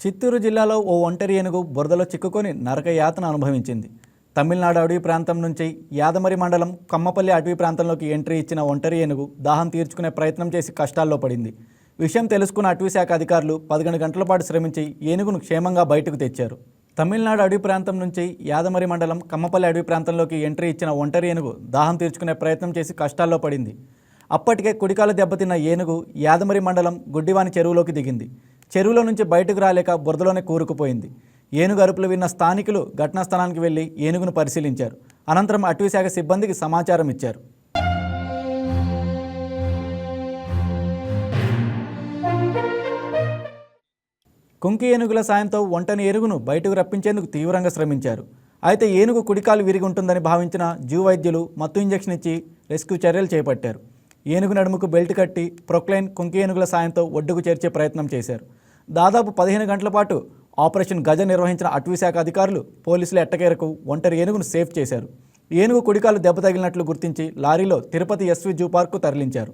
చిత్తూరు జిల్లాలో ఓ ఒంటరి ఏనుగు బురదలో చిక్కుకొని నరకయాతన అనుభవించింది. తమిళనాడు అడవి ప్రాంతం నుంచి యాదమరి మండలం కమ్మపల్లి అటవీ ప్రాంతంలోకి ఎంట్రీ ఇచ్చిన ఒంటరి ఏనుగు దాహం తీర్చుకునే ప్రయత్నం చేసి కష్టాల్లో పడింది. విషయం తెలుసుకున్న అటవీశాఖ అధికారులు 11 గంటల పాటు శ్రమించి ఏనుగును క్షేమంగా బయటకు తెచ్చారు. తమిళనాడు అడవి ప్రాంతం నుంచి యాదమరి మండలం కమ్మపల్లి అడవి ప్రాంతంలోకి ఎంట్రీ ఇచ్చిన ఒంటరి ఏనుగు దాహం తీర్చుకునే ప్రయత్నం చేసి కష్టాల్లో పడింది. అప్పటికే కుడికాలు దెబ్బతిన్న ఏనుగు యాదమరి మండలం గుడ్డివాని చెరువులోకి దిగింది. చెరువులో నుంచి బయటకు రాలేక బురదలోనే కూరుకుపోయింది. ఏనుగు అరుపులు విన్న స్థానికులు ఘటనా స్థలానికి వెళ్లి ఏనుగును పరిశీలించారు. అనంతరం అటవీశాఖ సిబ్బందికి సమాచారం ఇచ్చారు. కుంకి ఏనుగుల సాయంతో ఒంటని ఏనుగును బయటకు రప్పించేందుకు తీవ్రంగా శ్రమించారు. అయితే ఏనుగు కుడికాలు విరిగి ఉంటుందని భావించిన జూ వైద్యులు మత్తు ఇంజెక్షన్ ఇచ్చి రెస్క్యూ చర్యలు చేపట్టారు. ఏనుగు నడుముకు బెల్ట్ కట్టి ప్రొక్లైన్ కుంకి ఏనుగుల సాయంతో ఒడ్డుకు చేర్చే ప్రయత్నం చేశారు. దాదాపు 15 గంటల పాటు ఆపరేషన్ గజ నిర్వహించిన అటవీశాఖ అధికారులు పోలీసులు ఎట్టకేరకు ఒంటరి ఏనుగును సేఫ్ చేశారు. ఏనుగు కుడికాలు దెబ్బ తగిలినట్లు గుర్తించి లారీలో తిరుపతి ఎస్వి జూ పార్కు తరలించారు.